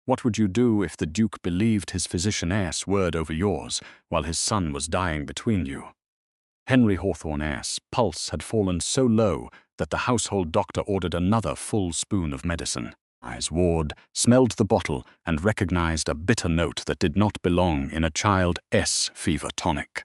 What would you do if the Duke believed his physician-heir's word over yours while his son was dying between you? Henry Hawthorne's pulse had fallen so low that the household doctor ordered another full spoon of medicine. Eliza Ward smelled the bottle and recognized a bitter note that did not belong in a child's fever tonic.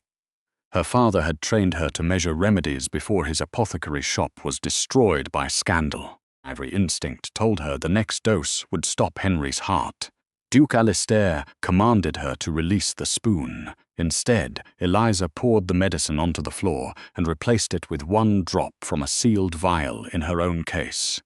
Her father had trained her to measure remedies before his apothecary shop was destroyed by scandal. Every instinct told her the next dose would stop Henry's heart. Duke Alistair commanded her to release the spoon. Instead, Eliza poured the medicine onto the floor and replaced it with one drop from a sealed vial in her own case.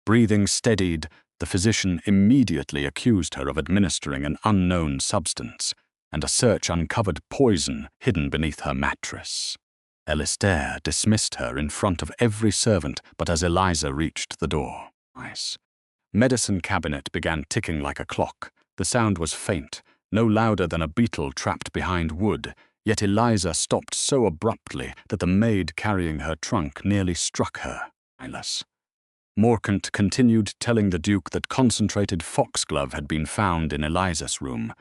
Breathing steadied, the physician immediately accused her of administering an unknown substance, and a search uncovered poison hidden beneath her mattress. Alistair dismissed her in front of every servant, but as Eliza reached the door, medicine cabinet began ticking like a clock. The sound was faint, no louder than a beetle trapped behind wood, yet Eliza stopped so abruptly that the maid carrying her trunk nearly struck her. Morcant continued telling the Duke that concentrated foxglove had been found in Eliza's room.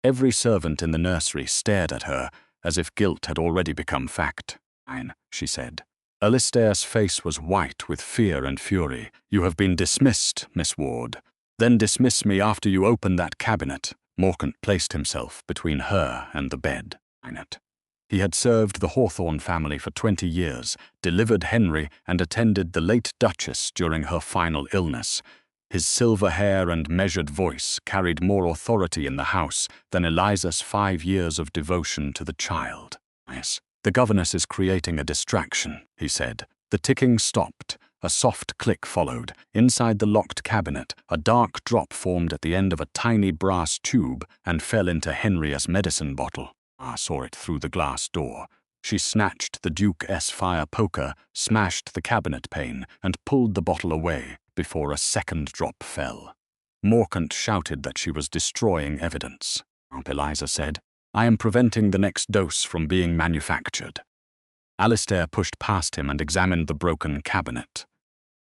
Every servant in the nursery stared at her, as if guilt had already become fact. "Fine," she said. Alistair's face was white with fear and fury. "You have been dismissed, Miss Ward. Then dismiss me after you open that cabinet." Morcant placed himself between her and the bed. He had served the Hawthorne family for 20 years, delivered Henry, and attended the late Duchess during her final illness. His silver hair and measured voice carried more authority in the house than Eliza's 5 years of devotion to the child. "The governess is creating a distraction," he said. The ticking stopped. A soft click followed. Inside the locked cabinet, a dark drop formed at the end of a tiny brass tube and fell into Henry's medicine bottle. I saw it through the glass door. She snatched the Duke's fire poker, smashed the cabinet pane, and pulled the bottle away before a second drop fell. Morcant shouted that she was destroying evidence. Aunt Eliza said, "I am preventing the next dose from being manufactured." Alistair pushed past him and examined the broken cabinet.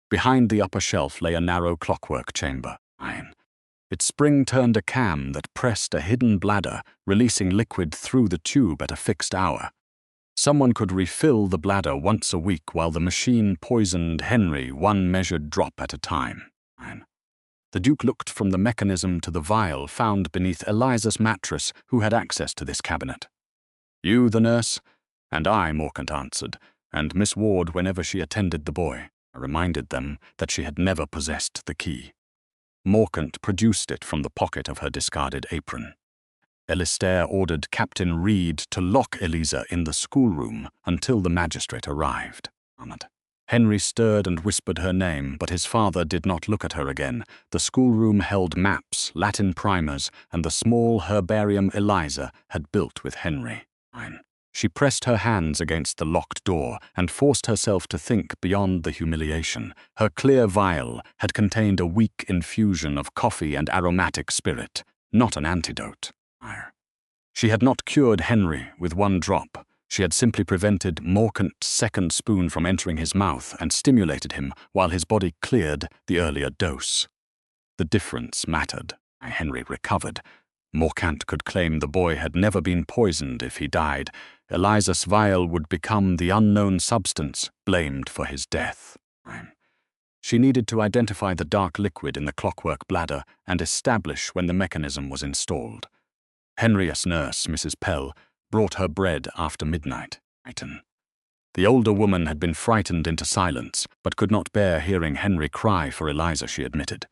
Behind the upper shelf lay a narrow clockwork chamber. Its spring turned a cam that pressed a hidden bladder, releasing liquid through the tube at a fixed hour. Someone could refill the bladder once a week while the machine poisoned Henry one measured drop at a time. The Duke looked from the mechanism to the vial found beneath Eliza's mattress, who had access to this cabinet. "You, the nurse?" "And I," Morcant answered, "and Miss Ward whenever she attended the boy." I reminded them that she had never possessed the key. Morcant produced it from the pocket of her discarded apron. Alistair ordered Captain Reed to lock Eliza in the schoolroom until the magistrate arrived. Henry stirred and whispered her name, but his father did not look at her again. The schoolroom held maps, Latin primers, and the small herbarium Eliza had built with Henry. She pressed her hands against the locked door and forced herself to think beyond the humiliation. Her clear vial had contained a weak infusion of coffee and aromatic spirit, not an antidote. She had not cured Henry with one drop. She had simply prevented Morcant's second spoon from entering his mouth and stimulated him while his body cleared the earlier dose. The difference mattered. Henry recovered. Morcant could claim the boy had never been poisoned if he died. Eliza's vial would become the unknown substance blamed for his death. She needed to identify the dark liquid in the clockwork bladder and establish when the mechanism was installed. Henry's nurse, Mrs. Pell, brought her bread after midnight. The older woman had been frightened into silence, but could not bear hearing Henry cry for Eliza, she admitted.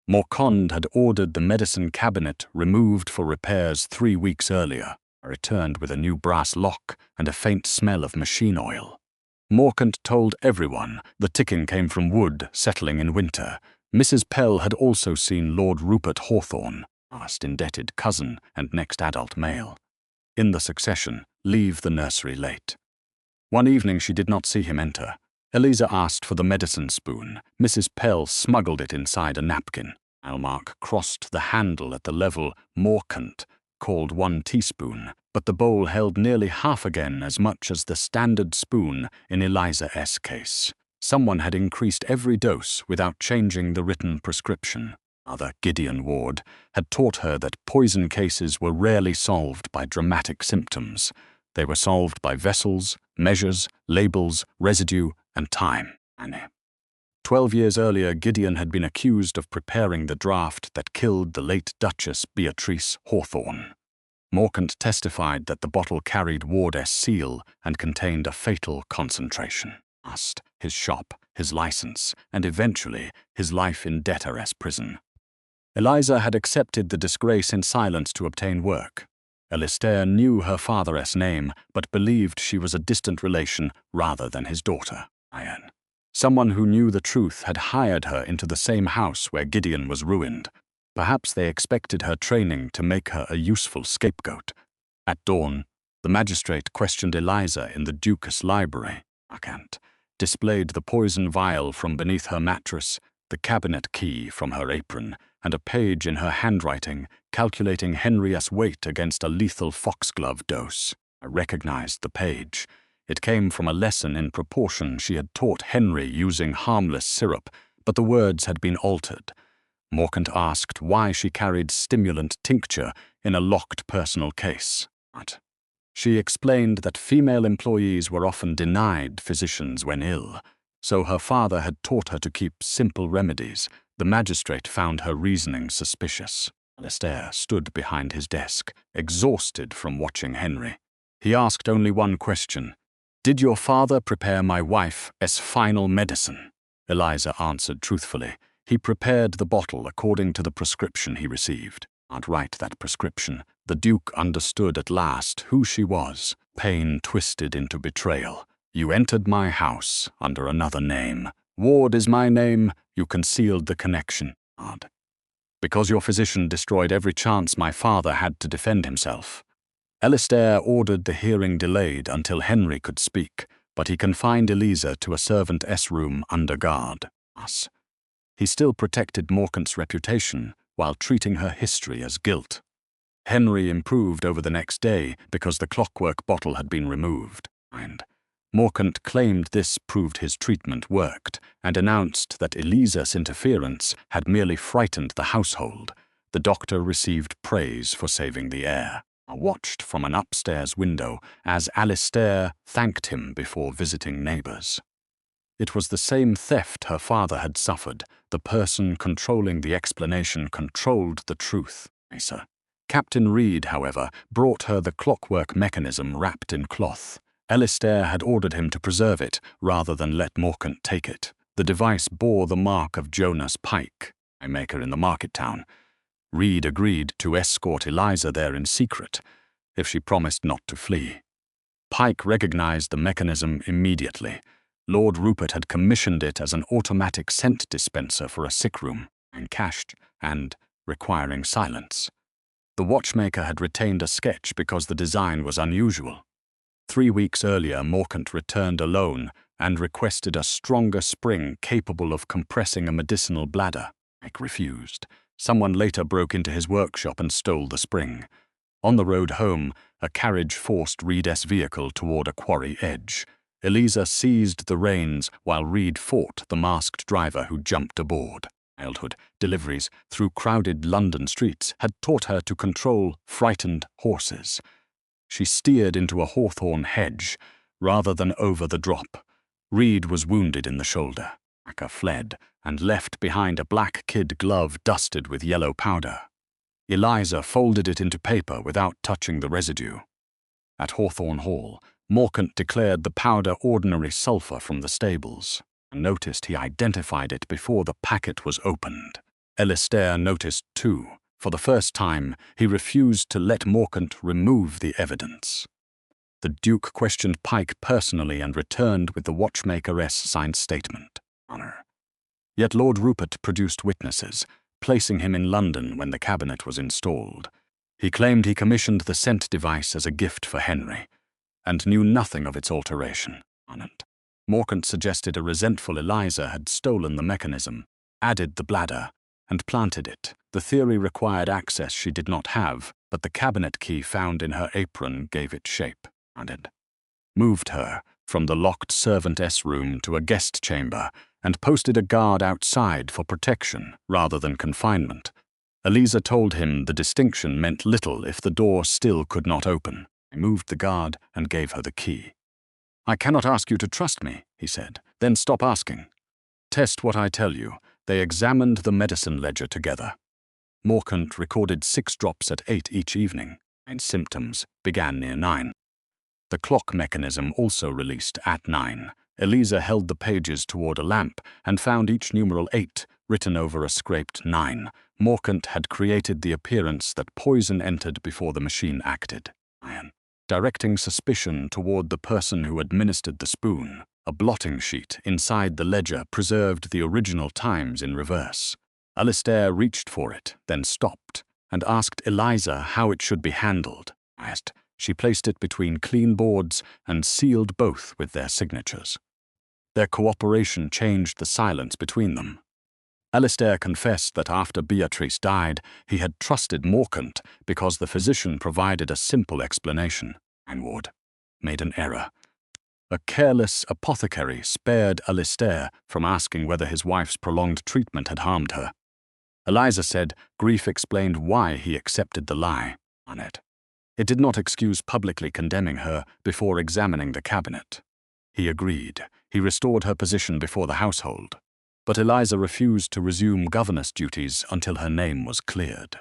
Morcant had ordered the medicine cabinet removed for repairs 3 weeks earlier. Returned with a new brass lock and a faint smell of machine oil. Morcant told everyone the ticking came from wood settling in winter. Mrs. Pell had also seen Lord Rupert Hawthorne, last indebted cousin and next adult male, in the succession, leave the nursery late. One evening she did not see him enter. Eliza asked for the medicine spoon. Mrs. Pell smuggled it inside a napkin. Almark crossed the handle at the level Morcant called 1 teaspoon, but the bowl held nearly half again as much as the standard spoon in Eliza's case. Someone had increased every dose without changing the written prescription. Mother Gideon Ward had taught her that poison cases were rarely solved by dramatic symptoms. They were solved by vessels, measures, labels, residue, and time. 12 years earlier, Gideon had been accused of preparing the draught that killed the late Duchess Beatrice Hawthorne. Morcant testified that the bottle carried Ward's seal and contained a fatal concentration. His shop, his license, and eventually his life in debtoress prison. Eliza had accepted the disgrace in silence to obtain work. Alistair knew her father's name, but believed she was a distant relation rather than his daughter. Someone who knew the truth had hired her into the same house where Gideon was ruined. Perhaps they expected her training to make her a useful scapegoat. At dawn, the magistrate questioned Eliza in the Duke's library. Displayed the poison vial from beneath her mattress, the cabinet key from her apron, and a page in her handwriting calculating Henry's weight against a lethal foxglove dose. I recognized the page. It came from a lesson in proportion she had taught Henry using harmless syrup, but the words had been altered. Morcant asked why she carried stimulant tincture in a locked personal case. She explained that female employees were often denied physicians when ill, so her father had taught her to keep simple remedies. The magistrate found her reasoning suspicious. Alistair stood behind his desk, exhausted from watching Henry. He asked only one question. "Did your father prepare my wife as final medicine?" Eliza answered truthfully. He prepared the bottle according to the prescription he received. I'd write that prescription. The Duke understood at last who she was. Pain twisted into betrayal. You entered my house under another name. Ward is my name. You concealed the connection. Because your physician destroyed every chance my father had to defend himself. Alistair ordered the hearing delayed until Henry could speak, but he confined Eliza to a servant's room under guard. He still protected Morcant's reputation while treating her history as guilt. Henry improved over the next day because the clockwork bottle had been removed. Morcant claimed this proved his treatment worked and announced that Eliza's interference had merely frightened the household. The doctor received praise for saving the heir. I watched from an upstairs window as Alistair thanked him before visiting neighbors. It was the same theft her father had suffered. The person controlling the explanation controlled the truth. Captain Reed, however, brought her the clockwork mechanism wrapped in cloth. Alistair had ordered him to preserve it rather than let Morcant take it. The device bore the mark of Jonas Pike, a maker in the market town. Reed agreed to escort Eliza there in secret if she promised not to flee. Pike recognized the mechanism immediately. Lord Rupert had commissioned it as an automatic scent dispenser for a sick room, uncashed and requiring silence. The watchmaker had retained a sketch because the design was unusual. 3 weeks earlier, Morcant returned alone and requested a stronger spring capable of compressing a medicinal bladder. Pike refused. Someone later broke into his workshop and stole the spring. On the road home, a carriage forced Reed's vehicle toward a quarry edge. Eliza seized the reins while Reed fought the masked driver who jumped aboard. Childhood deliveries through crowded London streets had taught her to control frightened horses. She steered into a hawthorn hedge rather than over the drop. Reed was wounded in the shoulder. Acker fled and left behind a black kid glove dusted with yellow powder. Eliza folded it into paper without touching the residue. At Hawthorne Hall, Morcant declared the powder ordinary sulphur from the stables, and noticed he identified it before the packet was opened. Alistair noticed too. For the first time, he refused to let Morcant remove the evidence. The Duke questioned Pike personally and returned with the watchmaker's signed statement. Yet Lord Rupert produced witnesses, placing him in London when the cabinet was installed. He claimed he commissioned the scent device as a gift for Henry, and knew nothing of its alteration. Morcant suggested a resentful Eliza had stolen the mechanism, added the bladder, and planted it. The theory required access she did not have, but the cabinet key found in her apron gave it shape. Moved her from the locked servant's room to a guest chamber and posted a guard outside for protection rather than confinement. Eliza told him the distinction meant little if the door still could not open. He moved the guard and gave her the key. "I cannot ask you to trust me," he said. "Then stop asking." "Test what I tell you." They examined the medicine ledger together. Morcant recorded 6 drops at 8 each evening, and symptoms began near 9. The clock mechanism also released at 9. Eliza held the pages toward a lamp and found each numeral 8 written over a scraped 9. Morcant had created the appearance that poison entered before the machine acted, directing suspicion toward the person who administered the spoon. A blotting sheet inside the ledger preserved the original times in reverse. Alistair reached for it, then stopped, and asked Eliza how it should be handled. She placed it between clean boards and sealed both with their signatures. Their cooperation changed the silence between them. Alistair confessed that after Beatrice died, he had trusted Morcant because the physician provided a simple explanation. Ward made an error. A careless apothecary spared Alistair from asking whether his wife's prolonged treatment had harmed her. Eliza said grief explained why he accepted the lie on it. It did not excuse publicly condemning her before examining the cabinet. He agreed. He restored her position before the household. But Eliza refused to resume governess duties until her name was cleared.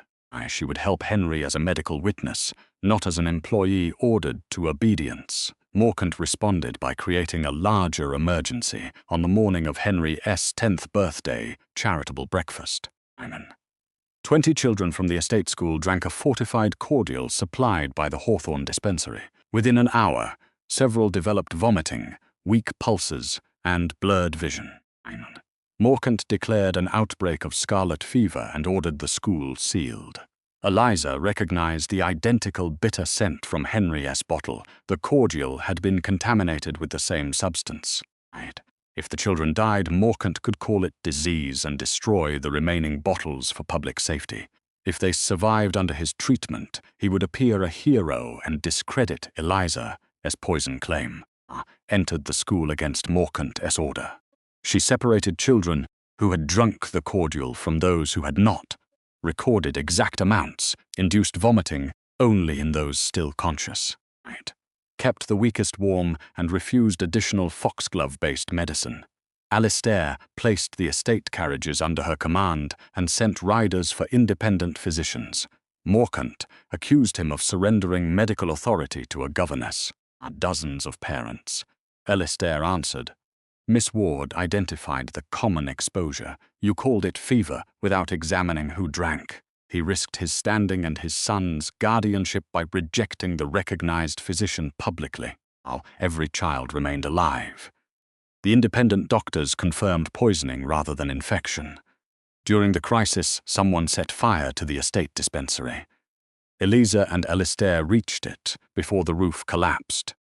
She would help Henry as a medical witness, not as an employee ordered to obedience. Morcant responded by creating a larger emergency on the morning of Henry's 10th birthday charitable breakfast. 20 children from the estate school drank a fortified cordial supplied by the Hawthorne dispensary. Within an hour, several developed vomiting, weak pulses, and blurred vision. Morcant declared an outbreak of scarlet fever and ordered the school sealed. Eliza recognized the identical bitter scent from Henry's bottle. The cordial had been contaminated with the same substance. If the children died, Morcant could call it disease and destroy the remaining bottles for public safety. If they survived under his treatment, he would appear a hero and discredit Eliza as poison claim. Entered the school against Morcant's order. She separated children who had drunk the cordial from those who had not, recorded exact amounts, induced vomiting only in those still conscious, kept the weakest warm, and refused additional foxglove-based medicine. Alistair placed the estate carriages under her command and sent riders for independent physicians. Morcant accused him of surrendering medical authority to a governess. Dozens of parents. Alistair answered, "Miss Ward identified the common exposure. You called it fever without examining who drank." He risked his standing and his son's guardianship by rejecting the recognized physician publicly. Every child remained alive. The independent doctors confirmed poisoning rather than infection. During the crisis, someone set fire to the estate dispensary. Eliza and Alistair reached it before the roof collapsed.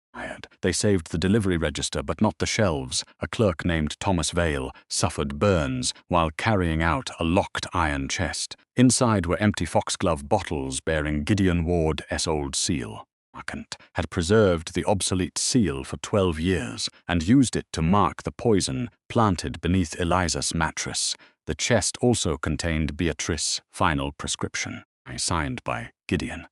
They saved the delivery register but not the shelves. A clerk named Thomas Vale suffered burns while carrying out a locked iron chest. Inside were empty foxglove bottles bearing Gideon Ward's old seal. Morcant had preserved the obsolete seal for 12 years and used it to mark the poison planted beneath Eliza's mattress. The chest also contained Beatrice's final prescription, signed by Gideon.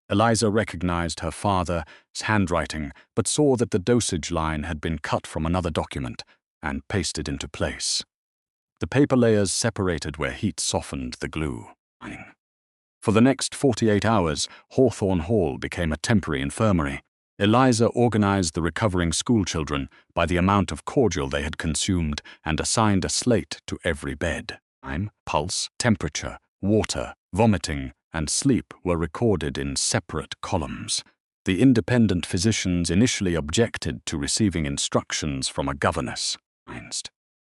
Eliza recognized her father's handwriting, but saw that the dosage line had been cut from another document and pasted into place. The paper layers separated where heat softened the glue. For the next 48 hours, Hawthorne Hall became a temporary infirmary. Eliza organized the recovering schoolchildren by the amount of cordial they had consumed and assigned a slate to every bed. Time, pulse, temperature, water, vomiting, and sleep were recorded in separate columns. The independent physicians initially objected to receiving instructions from a governess,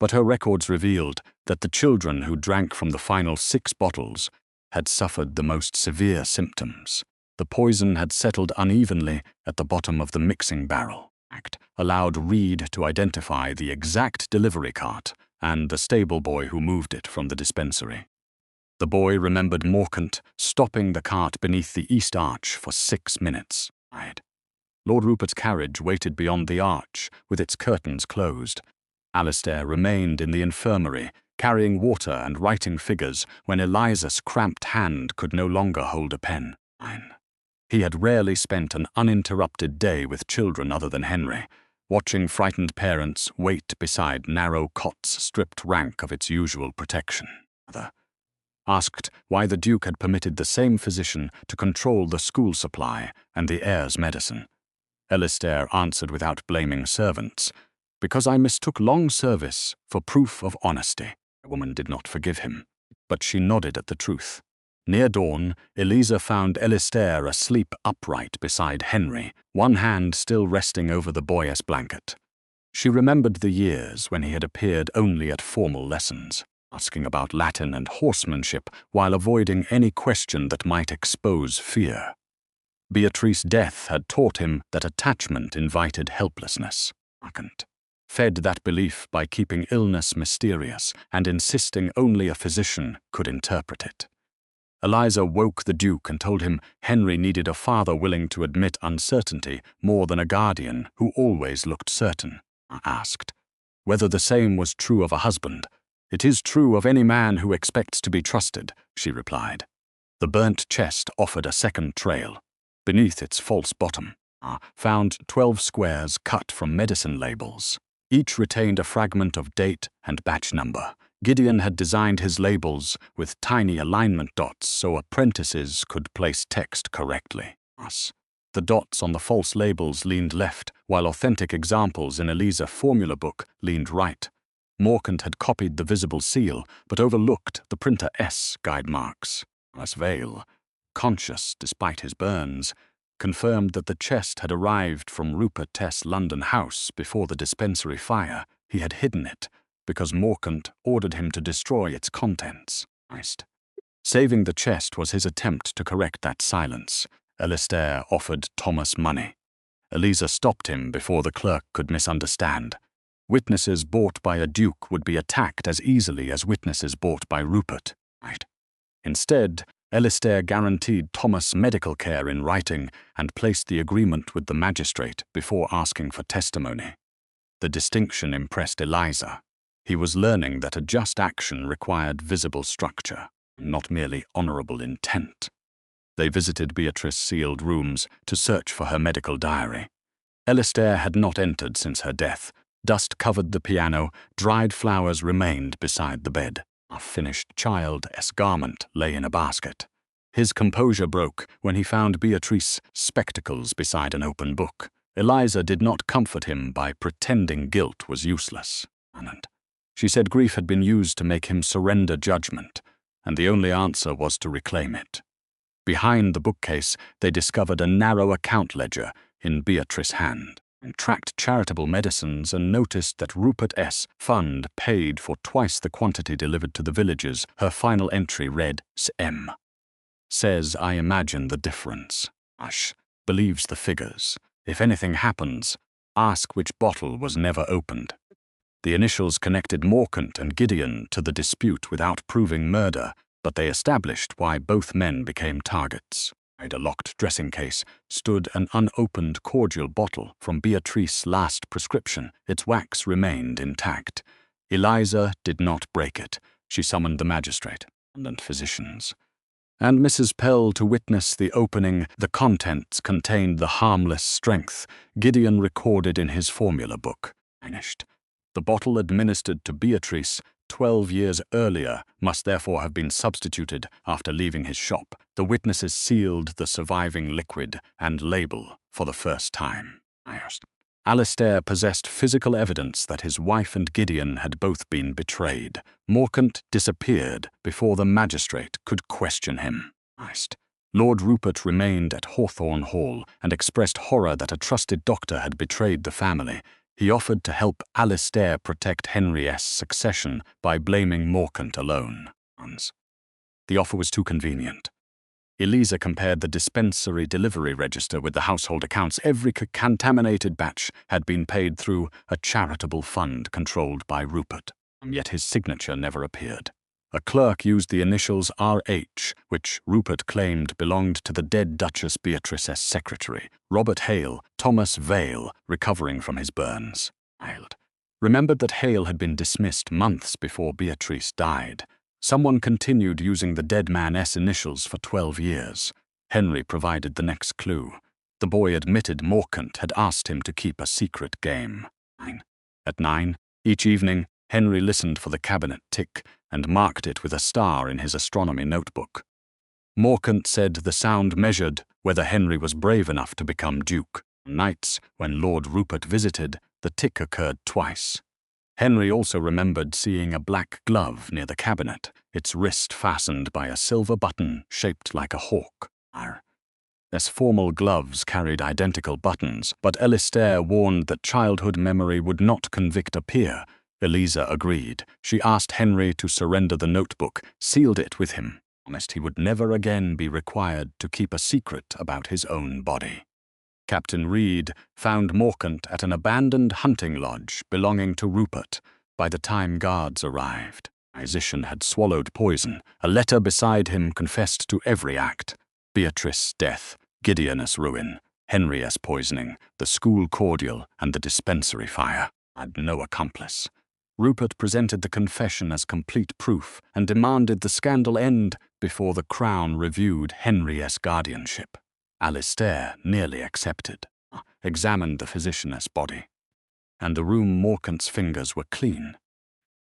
but her records revealed that the children who drank from the final 6 bottles had suffered the most severe symptoms. The poison had settled unevenly at the bottom of the mixing barrel. Allowed Reed to identify the exact delivery cart and the stable boy who moved it from the dispensary. The boy remembered Morcant stopping the cart beneath the east arch for 6 minutes. Lord Rupert's carriage waited beyond the arch, with its curtains closed. Alistair remained in the infirmary, carrying water and writing figures when Eliza's cramped hand could no longer hold a pen. He had rarely spent an uninterrupted day with children other than Henry, watching frightened parents wait beside narrow cots stripped rank of its usual protection. Asked why the Duke had permitted the same physician to control the school supply and the heir's medicine, Alistair answered without blaming servants, "Because I mistook long service for proof of honesty." The woman did not forgive him, but she nodded at the truth. Near dawn, Eliza found Alistair asleep upright beside Henry, one hand still resting over the boy's blanket. She remembered the years when he had appeared only at formal lessons, asking about Latin and horsemanship while avoiding any question that might expose fear. Beatrice's death had taught him that attachment invited helplessness. Fed that belief by keeping illness mysterious and insisting only a physician could interpret it. Eliza woke the Duke and told him Henry needed a father willing to admit uncertainty more than a guardian who always looked certain. Asked whether the same was true of a husband. "It is true of any man who expects to be trusted," she replied. The burnt chest offered a second trail. Beneath its false bottom, found 12 squares cut from medicine labels. Each retained a fragment of date and batch number. Gideon had designed his labels with tiny alignment dots so apprentices could place text correctly. The dots on the false labels leaned left, while authentic examples in Eliza's formula book leaned right. Morcant had copied the visible seal, but overlooked the printer S guide marks. Vale, conscious despite his burns, confirmed that the chest had arrived from Rupert S. London house before the dispensary fire. He had hidden it, because Morcant ordered him to destroy its contents. Saving the chest was his attempt to correct that silence. Alistair offered Thomas money. Eliza stopped him before the clerk could misunderstand. Witnesses bought by a duke would be attacked as easily as witnesses bought by Rupert. Instead, Alistair guaranteed Thomas medical care in writing and placed the agreement with the magistrate before asking for testimony. The distinction impressed Eliza. He was learning that a just action required visible structure, not merely honorable intent. They visited Beatrice's sealed rooms to search for her medical diary. Alistair had not entered since her death. Dust covered the piano, dried flowers remained beside the bed. A finished child's garment lay in a basket. His composure broke when he found Beatrice's spectacles beside an open book. Eliza did not comfort him by pretending guilt was useless. She said grief had been used to make him surrender judgment, and the only answer was to reclaim it. Behind the bookcase, they discovered a narrow account ledger in Beatrice's hand, and tracked charitable medicines and noticed that Rupert S. Fund paid for twice the quantity delivered to the villagers. Her final entry read, "S.M. Says I imagine the difference. Believes the figures. If anything happens, ask which bottle was never opened." The initials connected Morcant and Gideon to the dispute without proving murder, but they established why both men became targets. In a locked dressing case stood an unopened cordial bottle from Beatrice's last prescription. Its wax remained intact. Eliza did not break it. She summoned the magistrate and physicians, and Mrs. Pell to witness the opening. The contents contained the harmless strength Gideon recorded in his formula book. The bottle administered to Beatrice 12 years earlier must therefore have been substituted after leaving his shop. The witnesses sealed the surviving liquid and label for the first time. Alistair possessed physical evidence that his wife and Gideon had both been betrayed. Morcant disappeared before the magistrate could question him. Lord Rupert remained at Hawthorne Hall and expressed horror that a trusted doctor had betrayed the family. He offered to help Alistair protect Henry's succession by blaming Morcant alone. The offer was too convenient. Eliza compared the dispensary delivery register with the household accounts. Every contaminated batch had been paid through a charitable fund controlled by Rupert, yet his signature never appeared. A clerk used the initials R.H., which Rupert claimed belonged to the dead Duchess Beatrice's secretary, Robert Hale, Thomas Vale, recovering from his burns. remembered that Hale had been dismissed months before Beatrice died. Someone continued using the dead man S initials for 12 years. Henry provided the next clue. The boy admitted Morcant had asked him to keep a secret game. At 9, each evening, Henry listened for the cabinet tick and marked it with a star in his astronomy notebook. Morcant said the sound measured whether Henry was brave enough to become Duke. On nights, when Lord Rupert visited, the tick occurred twice. Henry also remembered seeing a black glove near the cabinet, its wrist fastened by a silver button shaped like a hawk. As formal gloves carried identical buttons, but Alistair warned that childhood memory would not convict a peer. Eliza agreed. She asked Henry to surrender the notebook, sealed it with him, promised he would never again be required to keep a secret about his own body. Captain Reed found Morcant at an abandoned hunting lodge belonging to Rupert. By the time guards arrived, the musician had swallowed poison. A letter beside him confessed to every act: Beatrice's death, Gideon's ruin, Henry's poisoning, the school cordial, and the dispensary fire. Had no accomplice. Rupert presented the confession as complete proof and demanded the scandal end before the Crown reviewed Henry's guardianship. Alistair nearly accepted, examined the physician's body, and the room Morcant's fingers were clean.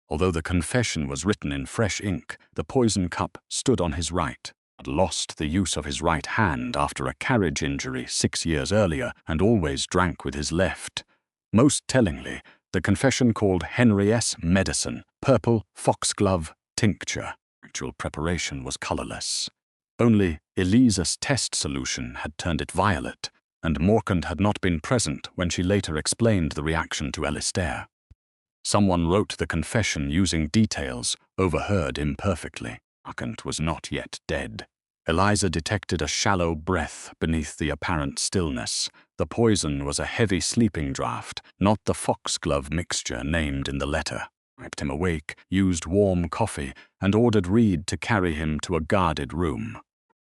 Although the confession was written in fresh ink, the poison cup stood on his right, had lost the use of his right hand after a carriage injury 6 years earlier, and always drank with his left. Most tellingly, the confession called Henry's medicine purple foxglove tincture. Actual preparation was colorless. Only Eliza's test solution had turned it violet, and Morcant had not been present when she later explained the reaction to Alistair. Someone wrote the confession using details overheard imperfectly. Morcant was not yet dead. Eliza detected a shallow breath beneath the apparent stillness. The poison was a heavy sleeping draught, not the foxglove mixture named in the letter. Wiped him awake, used warm coffee, and ordered Reed to carry him to a guarded room.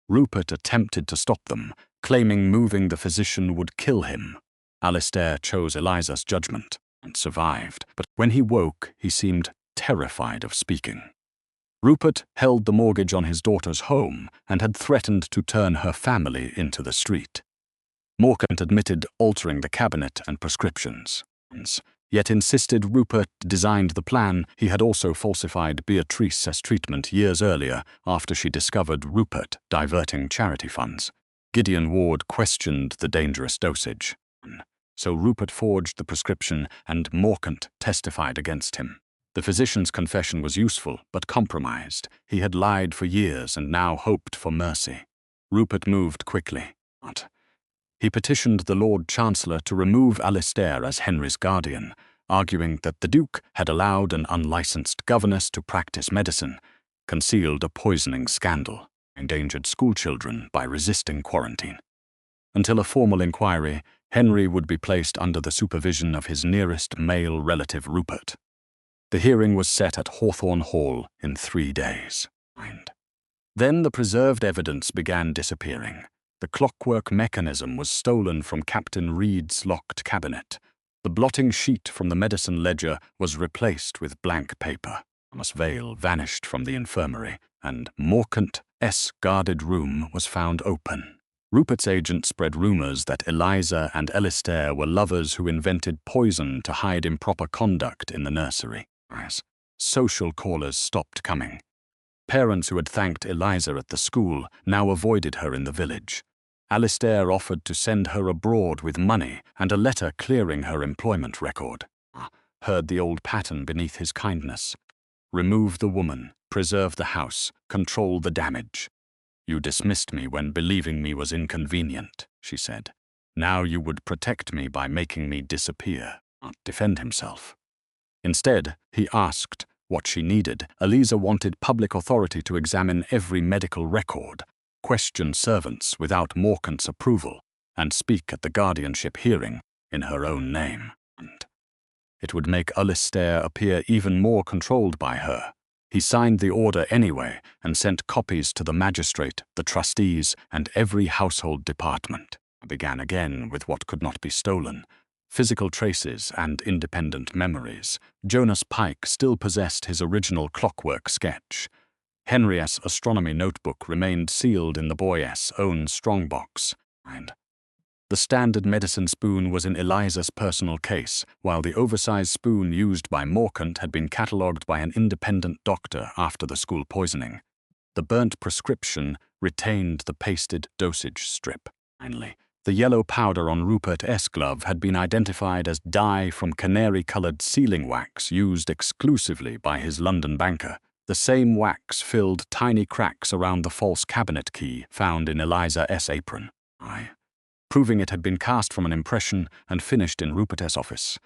Rupert attempted to stop them, claiming moving the physician would kill him. Alistair chose Eliza's judgment and survived, but when he woke, he seemed terrified of speaking. Rupert held the mortgage on his daughter's home and had threatened to turn her family into the street. Morcant admitted altering the cabinet and prescriptions, yet insisted Rupert designed the plan. He had also falsified Beatrice's treatment years earlier after she discovered Rupert diverting charity funds. Gideon Ward questioned the dangerous dosage, so Rupert forged the prescription and Morcant testified against him. The physician's confession was useful, but compromised. He had lied for years and now hoped for mercy. Rupert moved quickly. He petitioned the Lord Chancellor to remove Alistair as Henry's guardian, arguing that the Duke had allowed an unlicensed governess to practice medicine, concealed a poisoning scandal, endangered schoolchildren by resisting quarantine. Until a formal inquiry, Henry would be placed under the supervision of his nearest male relative Rupert. The hearing was set at Hawthorne Hall in 3 days. Then the preserved evidence began disappearing. The clockwork mechanism was stolen from Captain Reed's locked cabinet. The blotting sheet from the medicine ledger was replaced with blank paper. Thomas Vale vanished from the infirmary, and Morcant's guarded room was found open. Rupert's agent spread rumors that Eliza and Alistair were lovers who invented poison to hide improper conduct in the nursery. As social callers stopped coming. Parents who had thanked Eliza at the school now avoided her in the village. Alistair offered to send her abroad with money and a letter clearing her employment record. Heard the old pattern beneath his kindness. Remove the woman, preserve the house, control the damage. You dismissed me when believing me was inconvenient, she said. Now you would protect me by making me disappear, not defend himself. Instead, he asked what she needed. Eliza wanted public authority to examine every medical record, question servants without Morcant's approval, and speak at the guardianship hearing in her own name. And it would make Alistair appear even more controlled by her. He signed the order anyway and sent copies to the magistrate, the trustees, and every household department. I began again with what could not be stolen. physical traces and independent memories, Jonas Pike still possessed his original clockwork sketch. Henry's astronomy notebook remained sealed in the boy's own strongbox, and the standard medicine spoon was in Eliza's personal case, while the oversized spoon used by Morcant had been catalogued by an independent doctor after the school poisoning. The burnt prescription retained the pasted dosage strip. Finally, the yellow powder on Rupert's glove had been identified as dye from canary-colored sealing wax used exclusively by his London banker. The same wax filled tiny cracks around the false cabinet key found in Eliza's apron, proving it had been cast from an impression and finished in Rupert's office.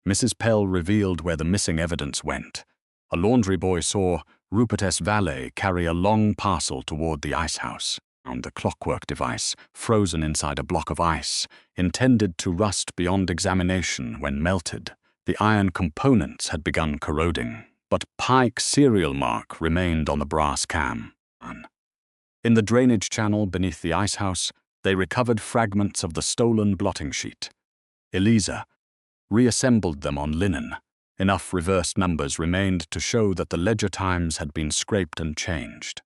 Mrs. Pell revealed where the missing evidence went. A laundry boy saw Rupert's valet carry a long parcel toward the ice house, and the clockwork device frozen inside a block of ice, intended to rust beyond examination when melted. The iron components had begun corroding, but Pike's serial mark remained on the brass cam. In the drainage channel beneath the ice house, they recovered fragments of the stolen blotting sheet. Eliza reassembled them on linen. Enough reversed numbers remained to show that the ledger times had been scraped and changed.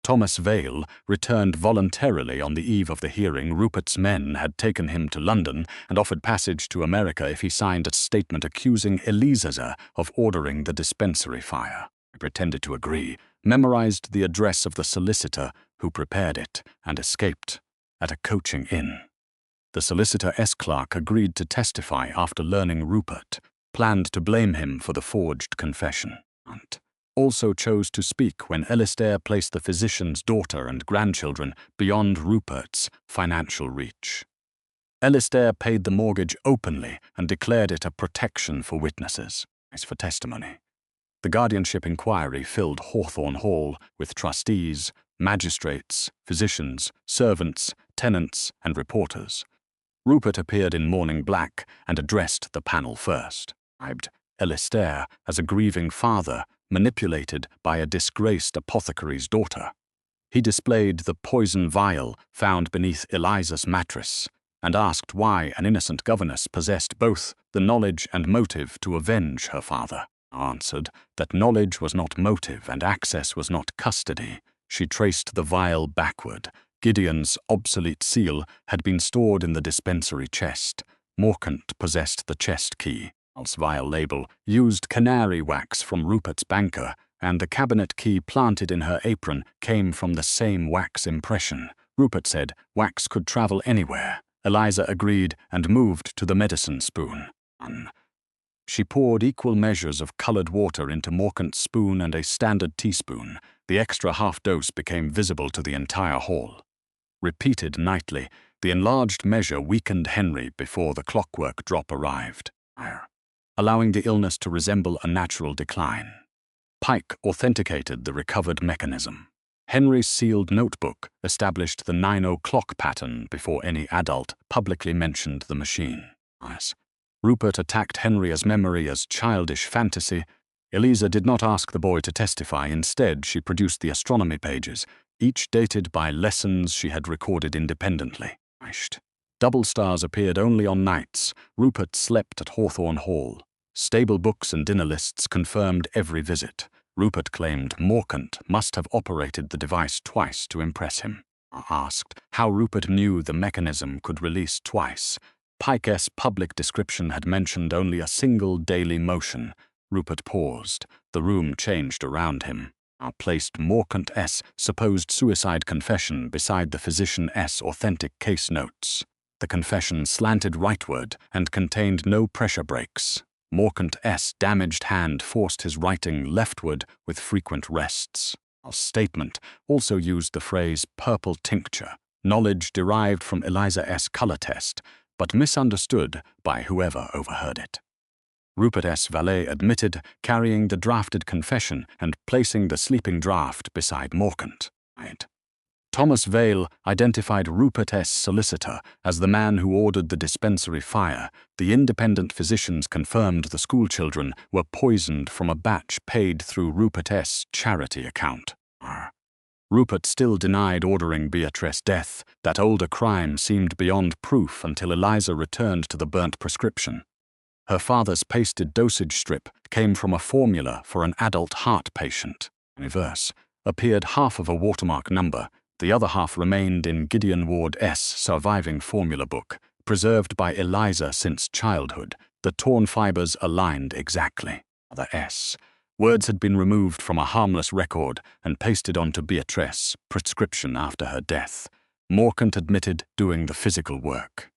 Thomas Vale returned voluntarily on the eve of the hearing. Rupert's men had taken him to London and offered passage to America if he signed a statement accusing Eliza of ordering the dispensary fire. He pretended to agree, memorized the address of the solicitor who prepared it, and escaped at a coaching inn. The solicitor's clerk agreed to testify after learning Rupert planned to blame him for the forged confession, and also chose to speak when Alistair placed the physician's daughter and grandchildren beyond Rupert's financial reach. Alistair paid the mortgage openly and declared it a protection for witnesses, as for testimony. The guardianship inquiry filled Hawthorne Hall with trustees, magistrates, physicians, servants, tenants, and reporters. Rupert appeared in mourning black and addressed the panel first. Alistair as a grieving father manipulated by a disgraced apothecary's daughter. He displayed the poison vial found beneath Eliza's mattress and asked why an innocent governess possessed both the knowledge and motive to avenge her father. Answered that knowledge was not motive and access was not custody. She traced the vial backward. Gideon's obsolete seal had been stored in the dispensary chest. Morcant possessed the chest key. Al's vial label used canary wax from Rupert's banker, and the cabinet key planted in her apron came from the same wax impression. Rupert said wax could travel anywhere. Eliza agreed and moved to the medicine spoon. She poured equal measures of colored water into Morcant's spoon and a standard teaspoon. The extra half dose became visible to the entire hall. Repeated nightly, the enlarged measure weakened Henry before the clockwork drop arrived, allowing the illness to resemble a natural decline. Pike authenticated the recovered mechanism. Henry's sealed notebook established the 9 o'clock pattern before any adult publicly mentioned the machine. Rupert attacked Henry's memory as childish fantasy. Eliza did not ask the boy to testify. Instead, she produced the astronomy pages, each dated by lessons she had recorded independently. Double stars appeared only on nights. Rupert slept at Hawthorne Hall. Stable books and dinner lists confirmed every visit. Rupert claimed Morcant must have operated the device twice to impress him. Asked how Rupert knew the mechanism could release twice, Pike's public description had mentioned only a single daily motion. Rupert paused. The room changed around him. Placed Morcant's supposed suicide confession beside the physician's authentic case notes. The confession slanted rightward and contained no pressure breaks. Morcant's damaged hand forced his writing leftward with frequent rests. Our statement also used the phrase purple tincture, knowledge derived from Eliza's color test, but misunderstood by whoever overheard it. Rupert's valet admitted carrying the drafted confession and placing the sleeping draft beside Morcant. Thomas Vale identified Rupert's solicitor as the man who ordered the dispensary fire. The independent physicians confirmed the schoolchildren were poisoned from a batch paid through Rupert's charity account. Rupert still denied ordering Beatrice's death. That older crime seemed beyond proof until Eliza returned to the burnt prescription. Her father's pasted dosage strip came from a formula for an adult heart patient. In reverse appeared half of a watermark number. The other half remained in Gideon Ward's surviving formula book, preserved by Eliza since childhood. The torn fibers aligned exactly. The S. Words had been removed from a harmless record and pasted onto Beatrice's prescription after her death. Morcant admitted doing the physical work.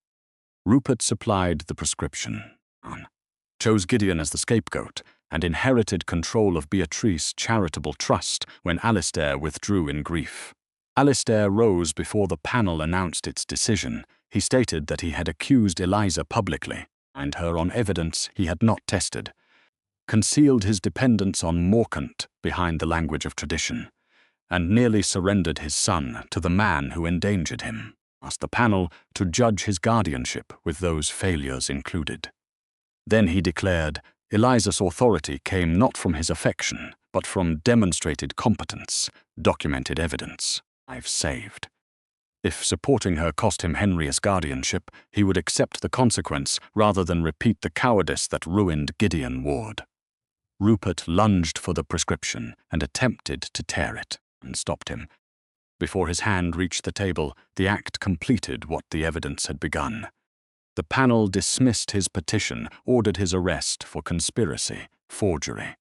Rupert supplied the prescription, chose Gideon as the scapegoat, and inherited control of Beatrice's charitable trust when Alistair withdrew in grief. Alistair rose before the panel announced its decision. He stated that he had accused Eliza publicly, and her on evidence he had not tested, concealed his dependence on Morcant behind the language of tradition, and nearly surrendered his son to the man who endangered him, asked the panel to judge his guardianship with those failures included. Then he declared Eliza's authority came not from his affection, but from demonstrated competence, documented evidence. I've saved. If supporting her cost him Henry's guardianship, he would accept the consequence rather than repeat the cowardice that ruined Gideon Ward. Rupert lunged for the prescription and attempted to tear it, and stopped him. Before his hand reached the table, the act completed what the evidence had begun. The panel dismissed his petition, ordered his arrest for conspiracy, forgery,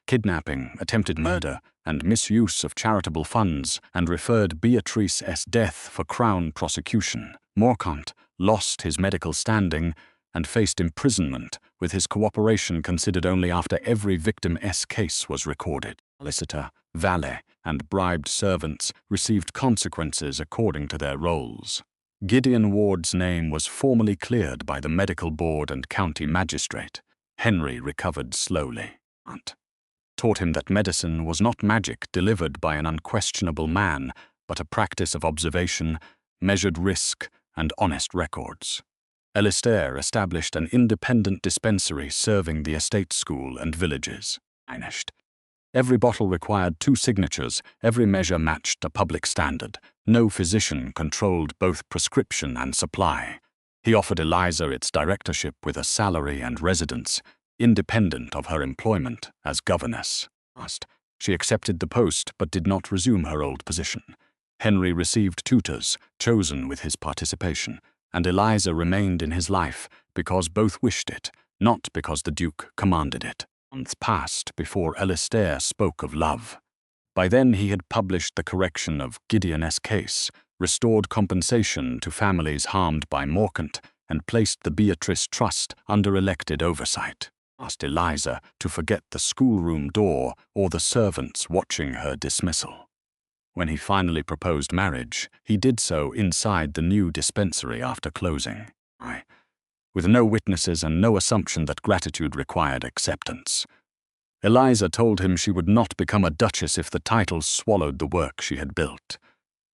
kidnapping, attempted murder, and misuse of charitable funds, and referred Beatrice's death for Crown prosecution. Morcant lost his medical standing and faced imprisonment, with his cooperation considered only after every victim's case was recorded. Solicitor, valet, and bribed servants received consequences according to their roles. Gideon Ward's name was formally cleared by the medical board and county magistrate. Henry recovered slowly. Taught him that medicine was not magic delivered by an unquestionable man, but a practice of observation, measured risk, and honest records. Alistair established an independent dispensary serving the estate school and villages. Every bottle required 2 signatures, every measure matched a public standard. No physician controlled both prescription and supply. He offered Eliza its directorship with a salary and residence, independent of her employment as governess. She accepted the post but did not resume her old position. Henry received tutors, chosen with his participation, and Eliza remained in his life because both wished it, not because the Duke commanded it. Months passed before Alistair spoke of love. By then he had published the correction of Gideon's case, restored compensation to families harmed by Morcant, and placed the Beatrice Trust under elected oversight. Asked Eliza to forget the schoolroom door or the servants watching her dismissal. When he finally proposed marriage, he did so inside the new dispensary after closing. With no witnesses and no assumption that gratitude required acceptance. Eliza told him she would not become a duchess if the title swallowed the work she had built.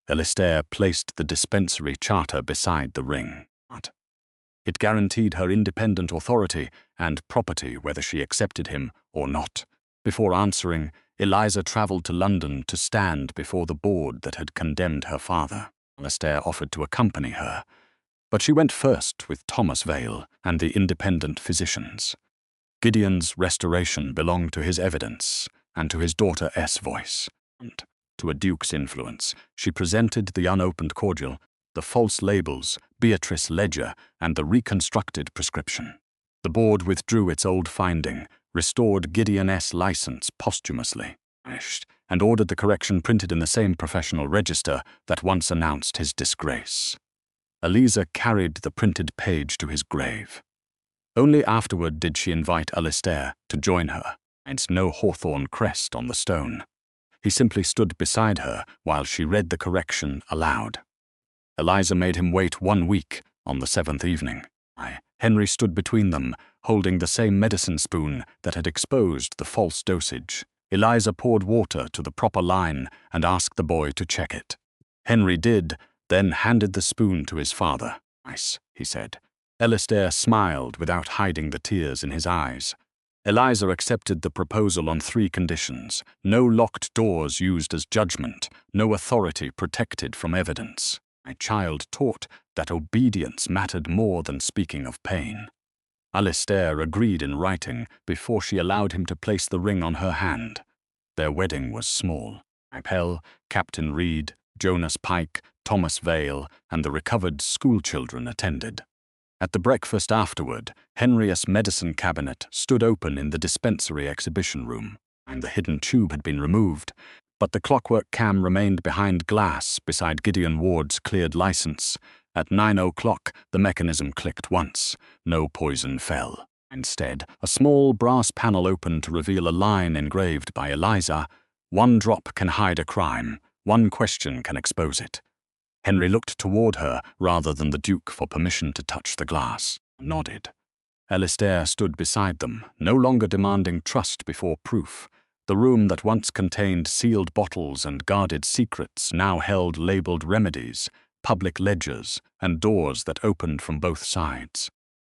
Alistair placed the dispensary charter beside the ring. It guaranteed her independent authority and property whether she accepted him or not. Before answering, Eliza travelled to London to stand before the board that had condemned her father. Alistair offered to accompany her, but she went first with Thomas Vale and the independent physicians. Gideon's restoration belonged to his evidence and to his daughter's voice, and to a duke's influence. She presented the unopened cordial, the false labels, Beatrice ledger, and the reconstructed prescription. The board withdrew its old finding, restored Gideon's license posthumously, and ordered the correction printed in the same professional register that once announced his disgrace. Eliza carried the printed page to his grave. Only afterward did she invite Alistair to join her, and no Hawthorne crest on the stone. He simply stood beside her while she read the correction aloud. Eliza made him wait 1 week. On the 7th evening, Henry stood between them, holding the same medicine spoon that had exposed the false dosage. Eliza poured water to the proper line and asked the boy to check it. Henry did, then handed the spoon to his father. "Nice," he said. Alistair smiled without hiding the tears in his eyes. Eliza accepted the proposal on 3 conditions: no locked doors used as judgment, no authority protected from evidence. My child taught that obedience mattered more than speaking of pain. Alistair agreed in writing before she allowed him to place the ring on her hand. Their wedding was small. Appel, Captain Reed, Jonas Pike, Thomas Vale, and the recovered schoolchildren attended. At the breakfast afterward, Henry's medicine cabinet stood open in the dispensary exhibition room, and the hidden tube had been removed, but the clockwork cam remained behind glass beside Gideon Ward's cleared license. At 9 o'clock, the mechanism clicked once. No poison fell. Instead, a small brass panel opened to reveal a line engraved by Eliza: "One drop can hide a crime. One question can expose it." Henry looked toward her rather than the Duke for permission to touch the glass, nodded. Alistair stood beside them, no longer demanding trust before proof. The room that once contained sealed bottles and guarded secrets now held labeled remedies, public ledgers, and doors that opened from both sides.